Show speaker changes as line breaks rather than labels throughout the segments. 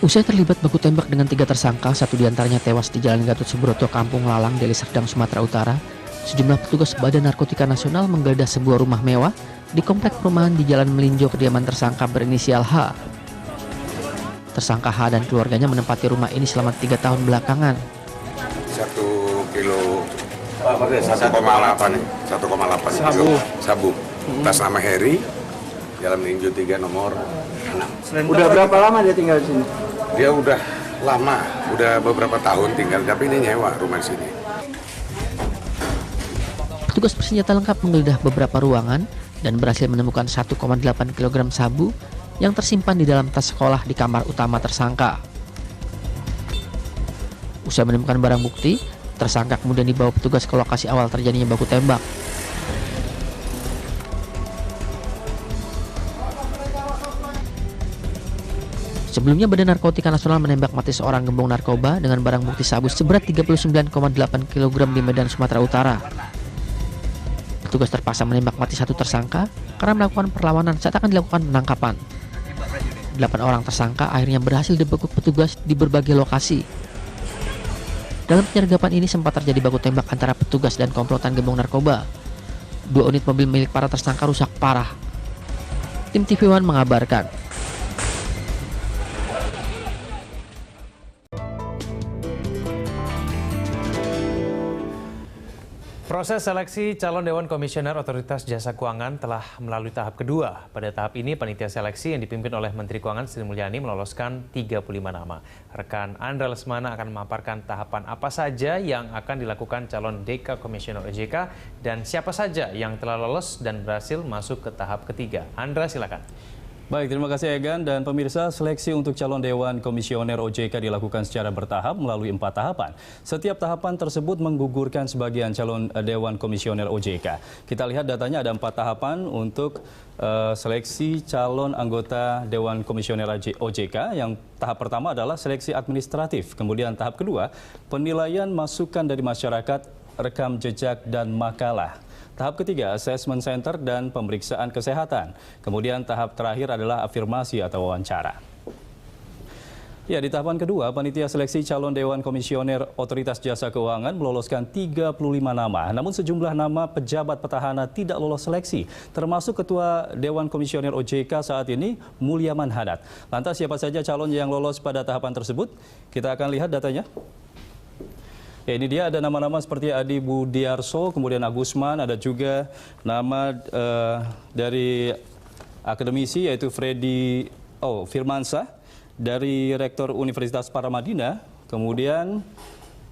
Usai terlibat baku tembak dengan 3 tersangka, satu diantaranya tewas di Jalan Gatot Subroto, Kampung Lalang, Deli Serdang, Sumatera Utara. Sejumlah petugas Badan Narkotika Nasional menggeledah sebuah rumah mewah di komplek perumahan di Jalan Melinjo, kediaman tersangka berinisial H. Tersangka H dan keluarganya menempati rumah ini selama 3 tahun belakangan.
1 kilo 1,8 kilo sabu. Atas nama Heri, Jalan Melinjo 3 nomor 6.
Udah berapa lama dia tinggal di sini?
Dia udah lama, udah beberapa tahun tinggal, tapi ini nyewa rumah di sini.
Petugas bersenjata lengkap menggeledah beberapa ruangan dan berhasil menemukan 1,8 kg sabu yang tersimpan di dalam tas sekolah di kamar utama tersangka. Usai menemukan barang bukti, tersangka kemudian dibawa petugas ke lokasi awal terjadinya baku tembak. Sebelumnya, Badan Narkotika Nasional menembak mati seorang gembong narkoba dengan barang bukti sabu seberat 39,8 kg di Medan, Sumatera Utara. Petugas terpaksa menembak mati satu tersangka karena melakukan perlawanan saat akan dilakukan penangkapan. 8 orang tersangka akhirnya berhasil dibekuk petugas di berbagai lokasi. Dalam penyergapan ini sempat terjadi baku tembak antara petugas dan komplotan gembong narkoba. 2 unit mobil milik para tersangka rusak parah. Tim TV One mengabarkan.
Proses seleksi calon Dewan Komisioner Otoritas Jasa Keuangan telah melalui tahap kedua. Pada tahap ini, panitia seleksi yang dipimpin oleh Menteri Keuangan Sri Mulyani meloloskan 35 nama. Rekan Andra Lesmana akan memaparkan tahapan apa saja yang akan dilakukan calon DK Komisioner OJK dan siapa saja yang telah lolos dan berhasil masuk ke tahap ketiga. Andra, silakan.
Baik, terima kasih Egan dan pemirsa. Seleksi untuk calon Dewan Komisioner OJK dilakukan secara bertahap melalui 4 tahapan. Setiap tahapan tersebut menggugurkan sebagian calon Dewan Komisioner OJK. Kita lihat datanya ada 4 tahapan untuk seleksi calon anggota Dewan Komisioner OJK. Yang tahap pertama adalah seleksi administratif. Kemudian tahap kedua, penilaian masukan dari masyarakat, rekam jejak dan makalah. Tahap ketiga, assessment center dan pemeriksaan kesehatan. Kemudian tahap terakhir adalah afirmasi atau wawancara. Ya, di tahapan kedua, panitia seleksi calon Dewan Komisioner Otoritas Jasa Keuangan meloloskan 35 nama. Namun sejumlah nama pejabat petahana tidak lolos seleksi, termasuk Ketua Dewan Komisioner OJK saat ini, Mulyaman Hadad. Lantas siapa saja calon yang lolos pada tahapan tersebut? Kita akan lihat datanya. Ya, ini dia ada nama-nama seperti Adi Budiarso, kemudian Agusman, ada juga nama dari akademisi yaitu Freddy Firmansyah dari Rektor Universitas Paramadina, kemudian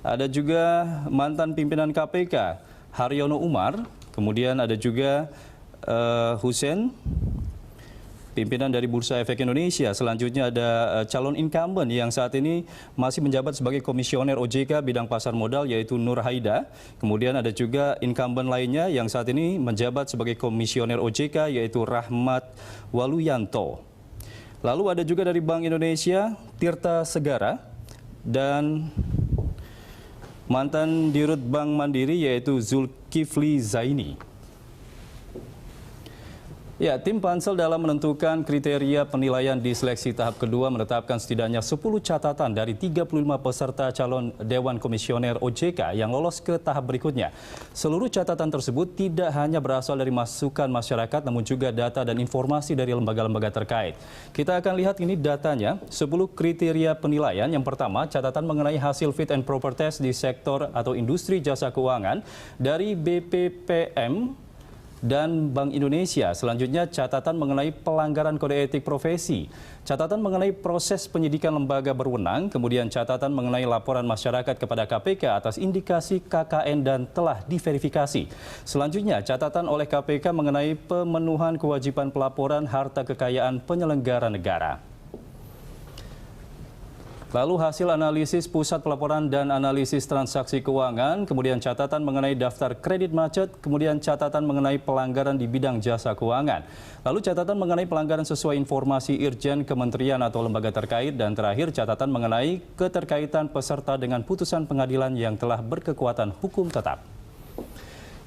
ada juga mantan pimpinan KPK Haryono Umar, kemudian ada juga Hussein, pimpinan dari Bursa Efek Indonesia. Selanjutnya ada calon incumbent yang saat ini masih menjabat sebagai komisioner OJK bidang pasar modal yaitu Nur Haida. Kemudian ada juga incumbent lainnya yang saat ini menjabat sebagai komisioner OJK yaitu Rahmat Waluyanto. Lalu ada juga dari Bank Indonesia Tirta Segara dan mantan Dirut Bank Mandiri yaitu Zulkifli Zaini. Ya, tim pansel dalam menentukan kriteria penilaian di seleksi tahap kedua menetapkan setidaknya 10 catatan dari 35 peserta calon Dewan Komisioner OJK yang lolos ke tahap berikutnya. Seluruh catatan tersebut tidak hanya berasal dari masukan masyarakat, namun juga data dan informasi dari lembaga-lembaga terkait. Kita akan lihat ini datanya, 10 kriteria penilaian. Yang pertama, catatan mengenai hasil fit and proper test di sektor atau industri jasa keuangan dari BPPM dan Bank Indonesia. Selanjutnya catatan mengenai pelanggaran kode etik profesi, catatan mengenai proses penyidikan lembaga berwenang, kemudian catatan mengenai laporan masyarakat kepada KPK atas indikasi KKN dan telah diverifikasi. Selanjutnya catatan oleh KPK mengenai pemenuhan kewajiban pelaporan harta kekayaan penyelenggara negara. Lalu hasil analisis pusat pelaporan dan analisis transaksi keuangan, kemudian catatan mengenai daftar kredit macet, kemudian catatan mengenai pelanggaran di bidang jasa keuangan. Lalu catatan mengenai pelanggaran sesuai informasi Irjen Kementerian atau lembaga terkait, dan terakhir catatan mengenai keterkaitan peserta dengan putusan pengadilan yang telah berkekuatan hukum tetap.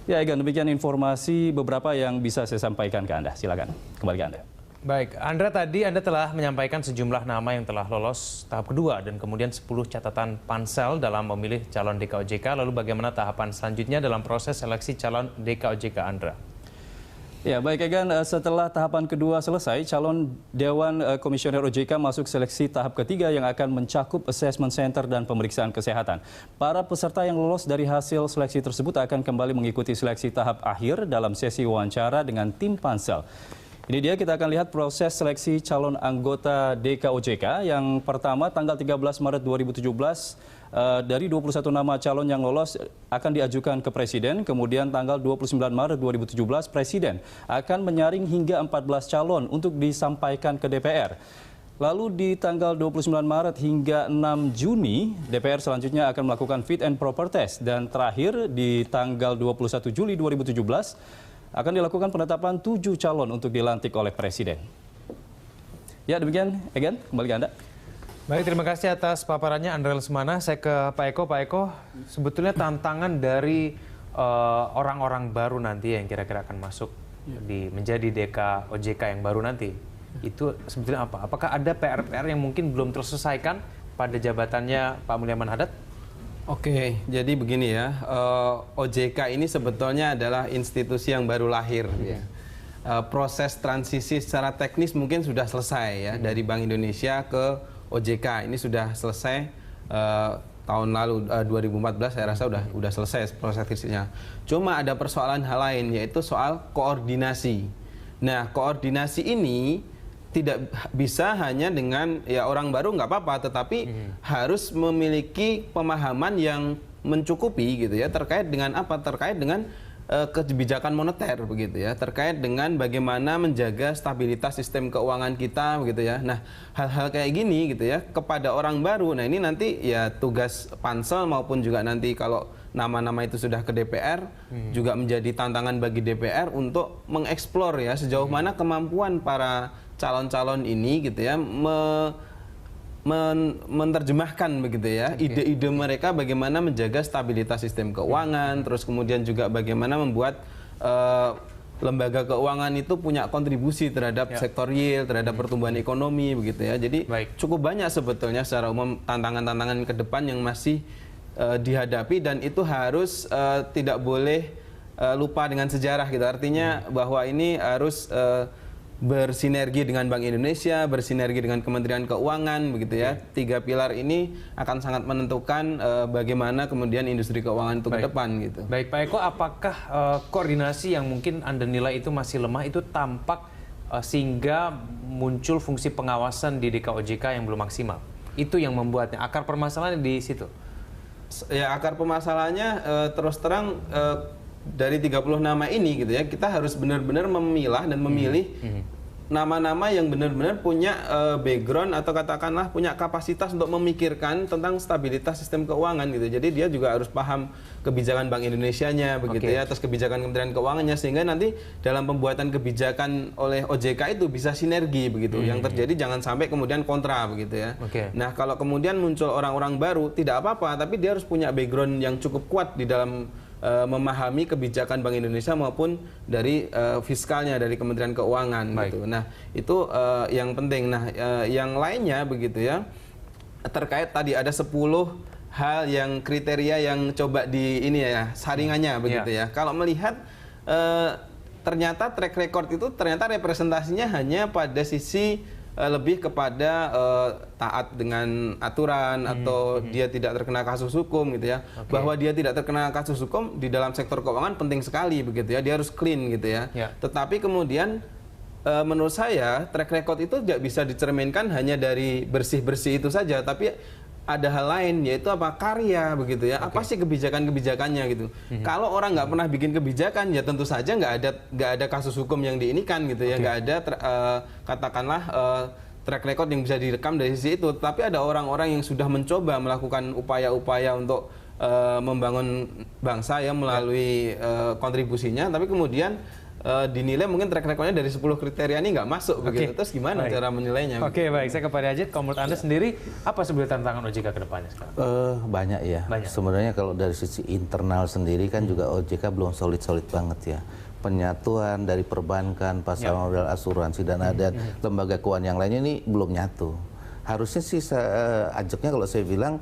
Ya, Egan, demikian informasi beberapa yang bisa saya sampaikan ke Anda. Silakan, kembali ke Anda.
Baik, Andra, tadi Anda telah menyampaikan sejumlah nama yang telah lolos tahap kedua dan kemudian 10 catatan pansel dalam memilih calon DKOJK. Lalu bagaimana tahapan selanjutnya dalam proses seleksi calon DKOJK, Andra?
Ya, baik Egan, setelah tahapan kedua selesai, calon Dewan Komisioner OJK masuk seleksi tahap ketiga yang akan mencakup assessment center dan pemeriksaan kesehatan. Para peserta yang lolos dari hasil seleksi tersebut akan kembali mengikuti seleksi tahap akhir dalam sesi wawancara dengan tim pansel. Ini dia, kita akan lihat proses seleksi calon anggota DKOJK. Yang pertama, tanggal 13 Maret 2017, dari 21 nama calon yang lolos akan diajukan ke Presiden. Kemudian tanggal 29 Maret 2017, Presiden akan menyaring hingga 14 calon untuk disampaikan ke DPR. Lalu di tanggal 29 Maret hingga 6 Juni, DPR selanjutnya akan melakukan fit and proper test. Dan terakhir di tanggal 21 Juli 2017, akan dilakukan penetapan 7 calon untuk dilantik oleh Presiden. Ya, demikian, Egan, kembali ke Anda.
Baik, terima kasih atas paparannya Andra Lesmana. Saya ke Pak Eko. Pak Eko, sebetulnya tantangan dari orang-orang baru nanti yang kira-kira akan masuk menjadi DKOJK yang baru nanti, itu sebetulnya apa? Apakah ada PR-PR yang mungkin belum terselesaikan pada jabatannya Pak Mulyaman Hadad?
Oke, jadi begini ya, OJK ini sebetulnya adalah institusi yang baru lahir. Ya. Proses transisi secara teknis mungkin sudah selesai ya, dari Bank Indonesia ke OJK. Ini sudah selesai tahun lalu, 2014 saya rasa udah selesai proses transisinya. Cuma ada persoalan hal lain, yaitu soal koordinasi. Nah, koordinasi ini tidak bisa hanya dengan ya orang baru nggak apa-apa, tetapi harus memiliki pemahaman yang mencukupi gitu ya, terkait dengan apa? Terkait dengan kebijakan moneter begitu ya, terkait dengan bagaimana menjaga stabilitas sistem keuangan kita begitu ya. Nah, hal-hal kayak gini gitu ya kepada orang baru. Nah, ini nanti ya tugas pansel maupun juga nanti kalau nama-nama itu sudah ke DPR juga menjadi tantangan bagi DPR untuk mengeksplor ya sejauh mana kemampuan para calon-calon ini gitu ya menerjemahkan begitu ya ide-ide mereka bagaimana menjaga stabilitas sistem keuangan, terus kemudian juga bagaimana membuat lembaga keuangan itu punya kontribusi terhadap sektor real, terhadap pertumbuhan ekonomi begitu ya. Jadi cukup banyak sebetulnya secara umum tantangan-tantangan ke depan yang masih dihadapi, dan itu harus tidak boleh lupa dengan sejarah gitu. Artinya bahwa ini harus bersinergi dengan Bank Indonesia, bersinergi dengan Kementerian Keuangan begitu ya. 3 pilar ini akan sangat menentukan bagaimana kemudian industri keuangan itu ke depan gitu.
Baik, Pak Eko, apakah koordinasi yang mungkin Anda nilai itu masih lemah itu tampak sehingga muncul fungsi pengawasan di DKOJK yang belum maksimal? Itu yang membuatnya, akar permasalahannya di situ?
Ya, akar permasalahannya terus terang dari 30 nama ini gitu ya, kita harus benar-benar memilah dan memilih nama-nama yang benar-benar punya background atau katakanlah punya kapasitas untuk memikirkan tentang stabilitas sistem keuangan gitu. Jadi dia juga harus paham kebijakan Bank Indonesianya begitu ya, atas kebijakan Kementerian Keuangannya, sehingga nanti dalam pembuatan kebijakan oleh OJK itu bisa sinergi begitu. Yang terjadi jangan sampai kemudian kontra begitu ya. Nah, kalau kemudian muncul orang-orang baru tidak apa-apa, tapi dia harus punya background yang cukup kuat di dalam memahami kebijakan Bank Indonesia maupun dari fiskalnya dari Kementerian Keuangan gitu. Nah, itu yang penting. Nah, yang lainnya begitu ya, terkait tadi ada 10 hal yang kriteria yang coba di ini ya saringannya begitu ya. Kalau melihat ternyata track record itu ternyata representasinya hanya pada sisi lebih kepada taat dengan aturan atau dia tidak terkena kasus hukum gitu ya. Bahwa dia tidak terkena kasus hukum di dalam sektor keuangan penting sekali begitu ya, dia harus clean gitu ya. Tetapi kemudian menurut saya track record itu tidak bisa dicerminkan hanya dari bersih-bersih itu saja, tapi ada hal lain, yaitu apa? Karya begitu ya. Apa sih kebijakan-kebijakannya gitu. Kalau orang nggak pernah bikin kebijakan, ya tentu saja nggak ada kasus hukum yang diinikan gitu ya. Nggak ada katakanlah track record yang bisa direkam dari sisi itu. Tapi ada orang-orang yang sudah mencoba melakukan upaya-upaya untuk membangun bangsa ya melalui kontribusinya, tapi kemudian dinilai mungkin track recordnya dari 10 kriteria ini nggak masuk begitu. Terus gimana cara menilainya?
Baik, saya ke Pak Rajit. Kalau menurut Anda sendiri, apa sebenarnya tantangan OJK ke depannya sekarang?
Banyak ya. Sebenarnya kalau dari sisi internal sendiri kan juga OJK belum solid-solid banget ya. penyatuan dari perbankan, pasar modal, asuransi, dan ada lembaga keuangan yang lainnya ini belum nyatu. Harusnya sih ajaknya kalau saya bilang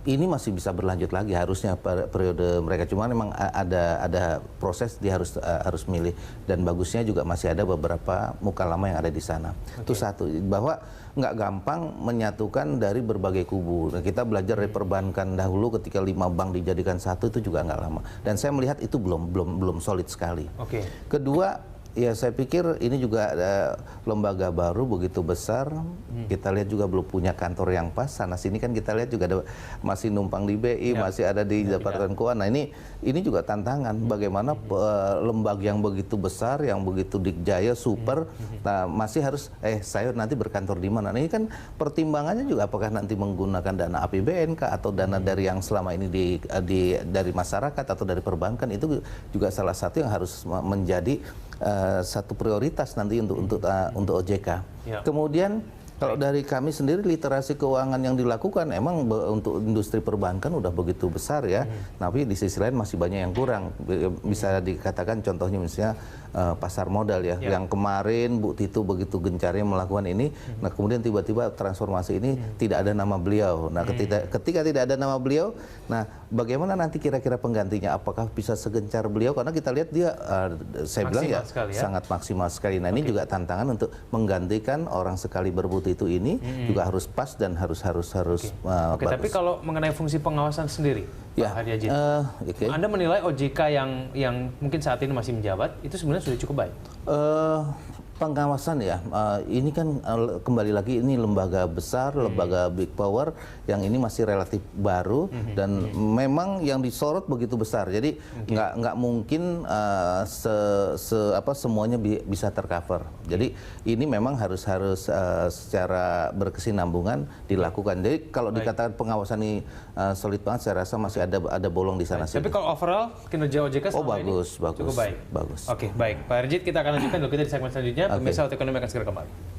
ini masih bisa berlanjut lagi harusnya periode mereka, cuma memang ada proses dia harus milih, dan bagusnya juga masih ada beberapa muka lama yang ada di sana. Itu satu, bahwa nggak gampang menyatukan dari berbagai kubu. Nah, kita belajar dari perbankan dahulu ketika 5 bank dijadikan satu itu juga nggak lama, dan saya melihat itu belum solid sekali. Kedua, ya saya pikir ini juga ada lembaga baru begitu besar, kita lihat juga belum punya kantor yang pas. Sana sini kan kita lihat juga masih numpang di BI, masih ada di Departemen Keuangan. Nah ini juga tantangan bagaimana lembaga yang begitu besar, yang begitu dikjaya, super, nah masih harus saya nanti berkantor di mana. Nah, ini kan pertimbangannya juga apakah nanti menggunakan dana APBN kah, atau dana dari yang selama ini dari masyarakat atau dari perbankan, itu juga salah satu yang harus menjadi satu prioritas nanti untuk OJK. Kemudian kalau dari kami sendiri, literasi keuangan yang dilakukan emang untuk industri perbankan udah begitu besar ya, tapi di sisi lain masih banyak yang kurang. Bisa dikatakan contohnya misalnya pasar modal ya, yang kemarin Bu Tito begitu gencarnya melakukan ini, nah kemudian tiba-tiba transformasi ini tidak ada nama beliau. Nah ketika tidak ada nama beliau, nah bagaimana nanti kira-kira penggantinya? Apakah bisa segencar beliau? Karena kita lihat dia, saya bilang ya, sangat maksimal sekali. Nah ini juga tantangan untuk menggantikan orang sekali berbutuh itu ini juga harus pas dan harus bagus.
Tapi kalau mengenai fungsi pengawasan sendiri, Pak Hadi Ajin, Anda menilai OJK yang mungkin saat ini masih menjabat itu sebenarnya sudah cukup baik?
Pengawasan ya, ini kan kembali lagi ini lembaga besar, lembaga big power yang ini masih relatif baru, dan memang yang disorot begitu besar. Jadi nggak mungkin semuanya bisa tercover. Jadi ini memang harus secara berkesinambungan dilakukan. Jadi kalau dikatakan pengawasan ini solid banget, saya rasa masih ada bolong di sana.
Tapi kalau overall kinerja OJK selama ini cukup baik.
Bagus.
Oke, baik. Pak Herjit, kita akan lanjutkan dulu kita di segmen selanjutnya. Pemirsa Hot Ekonomi akan segera kembali.